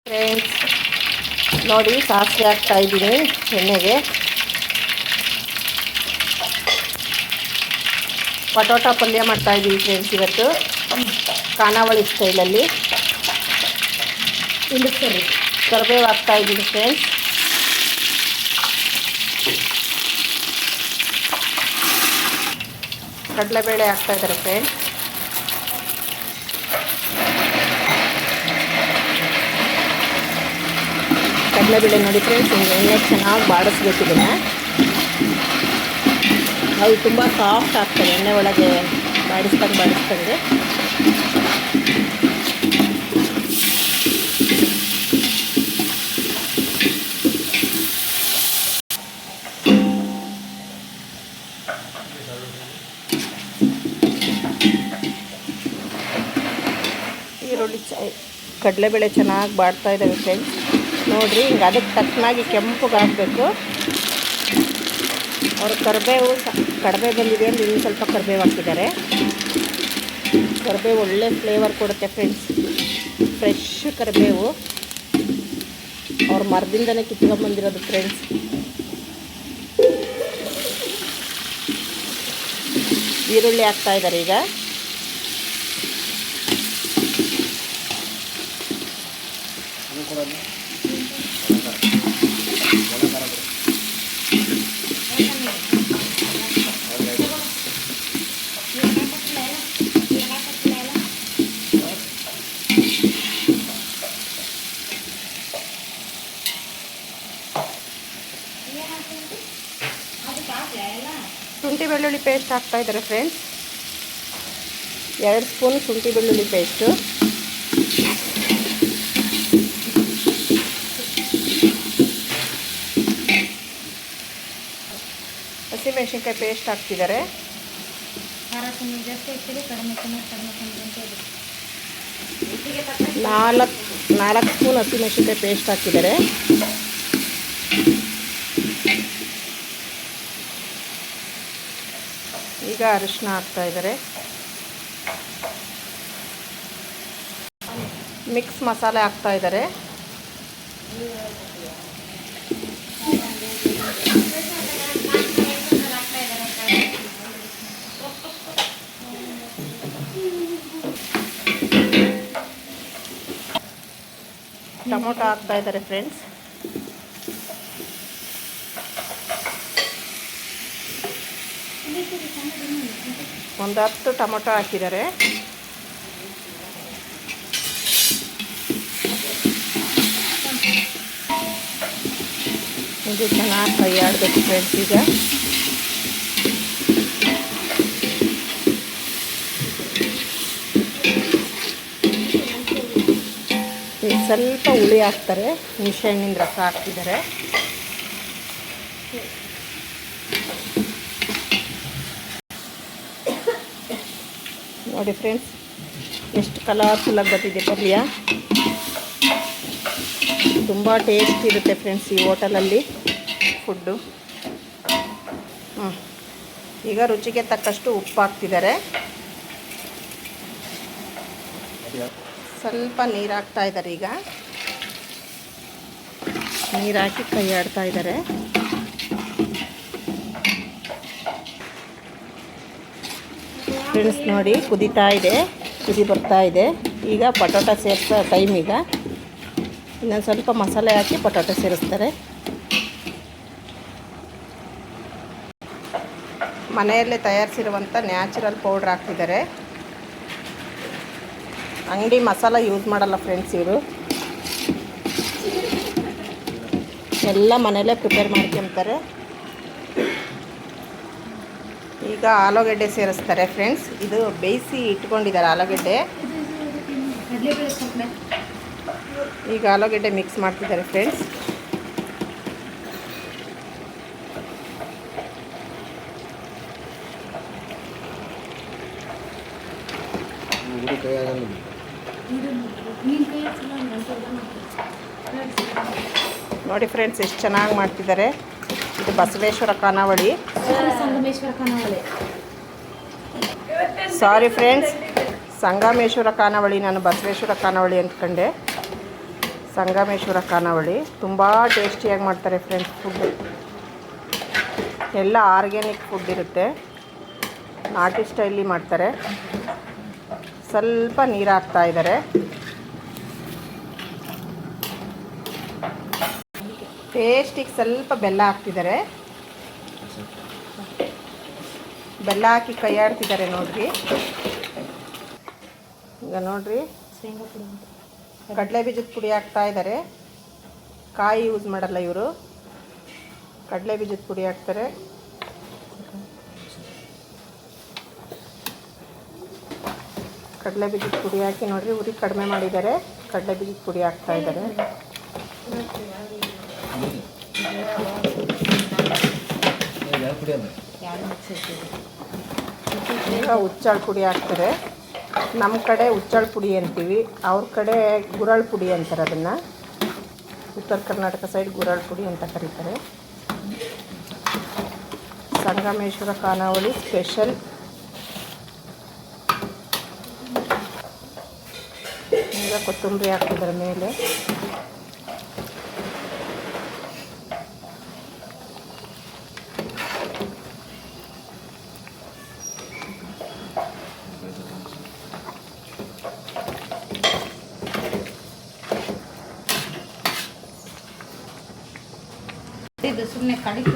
Friends ನೋಡಿ, ಸಾಸಿವೆ ಹಾಕ್ತಾ ಇದ್ದೀನಿ ಎಣ್ಣೆಗೆ. ಪಟೋಟ ಪಲ್ಯ ಮಾಡ್ತಾ ಇದ್ದೀವಿ ಫ್ರೆಂಡ್ಸ್ ಇವತ್ತು, ಖಾನಾವಳಿ ಸ್ಟೈಲಲ್ಲಿ. ಕರಿಬೇವು ಹಾಕ್ತಾ ಇದ್ದೀನಿ ಫ್ರೆಂಡ್ಸ್. ಕಡಲೆಬೇಳೆ ಹಾಕ್ತಾ ಇದ್ದಾರೆ ಫ್ರೆಂಡ್ಸ್. ಕಡಲೆಬೇಳೆ ನೋಡಿ ಫ್ರೆಂಡ್ಸ್, ಎಣ್ಣೆ ಚೆನ್ನಾಗಿ ಬಾಡಿಸ್ಬೇಕು. ಇದನ್ನು ಅದು ತುಂಬ ಸಾಫ್ಟ್ ಆಗ್ತದೆ ಎಣ್ಣೆ ಒಳಗೆ ಬಾಡಿಸ್ದಂಗೆ. ಈರುಳ್ಳಿ ಕಡಲೆಬೇಳೆ ಚೆನ್ನಾಗಿ ಬಾಡ್ತಾ ಇದ್ದಾವೆ ಫ್ರೆಂಡ್ಸ್. ನೋಡಿರಿ, ಹಿಂಗೆ ಅದಕ್ಕೆ ತಕ್ಕನಾಗಿ ಕೆಂಪಗೆ ಹಾಕಬೇಕು. ಅವರು ಕರಿಬೇವು ಕಡಿಮೆ ಬಂದಿದೆ ಅಂತ ಇನ್ನೂ ಸ್ವಲ್ಪ ಕರಿಬೇವು ಹಾಕಿದ್ದಾರೆ. ಕರಿಬೇವು ಒಳ್ಳೆ ಫ್ಲೇವರ್ ಕೊಡುತ್ತೆ ಫ್ರೆಂಡ್ಸ್. ಫ್ರೆಶ್ ಕರಿಬೇವು ಅವ್ರ ಮರದಿಂದನೇ ಕಿತ್ಕೊಂಡ್ಬಂದಿರೋದು ಫ್ರೆಂಡ್ಸ್. ಈರುಳ್ಳಿ ಹಾಕ್ತಾ ಇದ್ದಾರೆ ಈಗ. ಶುಂಠಿ ಬೆಳ್ಳುಳ್ಳಿ ಪೇಸ್ಟ್ ಹಾಕ್ತಾ ಇದ್ದಾರೆ ಫ್ರೆಂಡ್ಸ್. 2 ಸ್ಪೂನ್ ಶುಂಠಿ ಬೆಳ್ಳುಳ್ಳಿ ಪೇಸ್ಟು. ಹಸಿಮೆಣಸಿನ್ಕಾಯಿ ಪೇಸ್ಟ್ ಹಾಕ್ತಿದ್ದಾರೆ. 4 ಸ್ಪೂನ್ ಹಸಿಮೆಣಸಿನ್ಕಾಯಿ ಪೇಸ್ಟ್ ಹಾಕಿದ್ದಾರೆ. ಈಗ ಅರಿಶಿನ ಹಾಕ್ತಾ ಇದ್ದಾರೆ. ಮಿಕ್ಸ್ ಮಸಾಲೆ ಹಾಕ್ತಾ ಇದ್ದಾರೆ. ಟೊಮೊಟೊ ಹಾಕ್ತಾ ಇದ್ದಾರೆ ಫ್ರೆಂಡ್ಸ್. ಒಂದು 10 ಟೊಮೊಟೊ ಹಾಕಿದ್ದಾರೆ. ಇದು ಚೆನ್ನಾಗಿ ಫ್ರೈ ಆಗಬೇಕು ಫ್ರೆಂಡ್ಸ್. ಈಗ ಸ್ವಲ್ಪ ಹುಳಿ ಹಾಕ್ತಾರೆ. ಹುಣಸೆಹಣ್ಣಿನ ರಸ ಹಾಕ್ತಿದ್ದಾರೆ. ನೋಡಿ ಫ್ರೆಂಡ್ಸ್, ಎಷ್ಟು ಕಲರ್ಫುಲ್ಲಾಗಿ ಬರ್ತಿದೆ ಪಲ್ಯ. ತುಂಬ ಟೇಸ್ಟ್ ಇರುತ್ತೆ ಫ್ರೆಂಡ್ಸ್ ಈ ಹೋಟೆಲಲ್ಲಿ ಫುಡ್ಡು. ಈಗ ರುಚಿಗೆ ತಕ್ಕಷ್ಟು ಉಪ್ಪು ಹಾಕ್ತಿದ್ದಾರೆ. ಸ್ವಲ್ಪ ನೀರು ಹಾಕ್ತಾ ಇದ್ದಾರೆ. ಈಗ ನೀರು ಹಾಕಿ ಕೈ ಆಡ್ತಾ ಇದ್ದಾರೆ. ಫ್ರೆಂಡ್ಸ್ ನೋಡಿ, ಕುದಿ ಬರ್ತಾ ಇದೆ. ಈಗ ಪಟೋಟ ಸೇರಿಸೋ ಟೈಮ್. ಈಗ ಇನ್ನೊಂದು ಸ್ವಲ್ಪ ಮಸಾಲೆ ಹಾಕಿ ಪಟೋಟ ಸೇರಿಸ್ತಾರೆ. ಮನೆಯಲ್ಲೇ ತಯಾರಿಸಿರುವಂಥ ನ್ಯಾಚುರಲ್ ಪೌಡ್ರ್ ಹಾಕ್ತಿದ್ದಾರೆ. ಅಂಗಡಿ ಮಸಾಲ ಯೂಸ್ ಮಾಡಲ್ಲ ಫ್ರೆಂಡ್ಸ್ ಇವರು. ಎಲ್ಲ ಮನೆಯಲ್ಲೇ ಪ್ರಿಪೇರ್ ಮಾಡ್ಕೊತಾರೆ. ಈಗ ಆಲೂಗಡ್ಡೆ ಸೇರಿಸ್ತಾರೆ ಫ್ರೆಂಡ್ಸ್. ಇದು ಬೇಯಿಸಿ ಇಟ್ಕೊಂಡಿದ್ದಾರೆ ಆಲೂಗಡ್ಡೆ. ಈಗ ಆಲೂಗಡ್ಡೆ ಮಿಕ್ಸ್ ಮಾಡ್ತಿದ್ದಾರೆ ಫ್ರೆಂಡ್ಸ್. ನೋಡಿ ಫ್ರೆಂಡ್ಸ್, ಎಷ್ಟು ಚೆನ್ನಾಗಿ ಮಾಡ್ತಿದ್ದಾರೆ. ಇದು ಬಸವೇಶ್ವರ ಖಾನಾವಳಿ. ಸಾರಿ ಫ್ರೆಂಡ್ಸ್, ಸಂಗಮೇಶ್ವರ ಖಾನಾವಳಿ. ನಾನು ಬಸವೇಶ್ವರ ಖಾನಾವಳಿ ಅಂದ್ಕೊಂಡೆ. ಸಂಗಮೇಶ್ವರ ಖಾನಾವಳಿ. ತುಂಬ ಟೇಸ್ಟಿಯಾಗಿ ಮಾಡ್ತಾರೆ ಫ್ರೆಂಡ್ಸ್ ಫುಡ್. ಎಲ್ಲ ಆರ್ಗ್ಯಾನಿಕ್ ಫುಡ್ ಇರುತ್ತೆ, ನಾಟಿ ಸ್ಟೈಲಿ ಮಾಡ್ತಾರೆ. ಸ್ವಲ್ಪ ನೀರು ಹಾಕ್ತಾ ಇದ್ದಾರೆ. ಟೇಸ್ಟಿಗೆ ಸ್ವಲ್ಪ ಬೆಲ್ಲ ಹಾಕ್ತಿದ್ದಾರೆ. ಬೆಲ್ಲ ಹಾಕಿ ಕೈ ಆಡ್ತಿದ್ದಾರೆ ನೋಡ್ರಿ. ಈಗ ನೋಡ್ರಿ ಕಡಲೆ ಬೀಜದ ಪುಡಿ ಹಾಕ್ತಾ ಇದ್ದಾರೆ. ಕಾಯಿ ಯೂಸ್ ಮಾಡಲ್ಲ ಇವರು, ಕಡಲೆ ಬೀಜದ ಪುಡಿ ಹಾಕ್ತಾರೆ. ಕಡಲೆ ಬೀಜದ ಪುಡಿ ಹಾಕಿ ನೋಡ್ರಿ ಉರಿ ಕಡಿಮೆ ಮಾಡಿದ್ದಾರೆ. ಕಡಲೆ ಬೀಜದ ಪುಡಿ ಹಾಕ್ತಾ ಇದ್ದಾರೆ. ಈಗ ಹುಚ್ಚಾಳು ಪುಡಿ ಹಾಕ್ತಾರೆ. ನಮ್ಮ ಕಡೆ ಹುಚ್ಚಾಳು ಪುಡಿ ಅಂತೀವಿ, ಅವ್ರ ಕಡೆ ಗುರಾಳ್ ಪುಡಿ ಅಂತಾರೆ. ಅದನ್ನು ಉತ್ತರ ಕರ್ನಾಟಕ ಸೈಡ್ ಗುರಾಳ್ ಪುಡಿ ಅಂತ ಕರೀತಾರೆ. ಸಂಗಮೇಶ್ವರ ಖಾನಾವಳಿ ಸ್ಪೆಷಲ್. ಈಗ ಕೊತ್ತಂಬರಿ ಹಾಕ್ತಿದ್ದಾರೆ ಮೇಲೆ. ಇದು ಸುಮ್ಮನೆ ಕಡಿಕೆ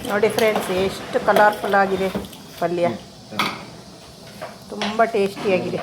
ನೋಡಿ ಫ್ರೆಂಡ್ಸ್, ಎಷ್ಟು ಕಲರ್ಫುಲ್ ಆಗಿದೆ ಪಲ್ಯ, ತುಂಬ ಟೇಸ್ಟಿಯಾಗಿದೆ.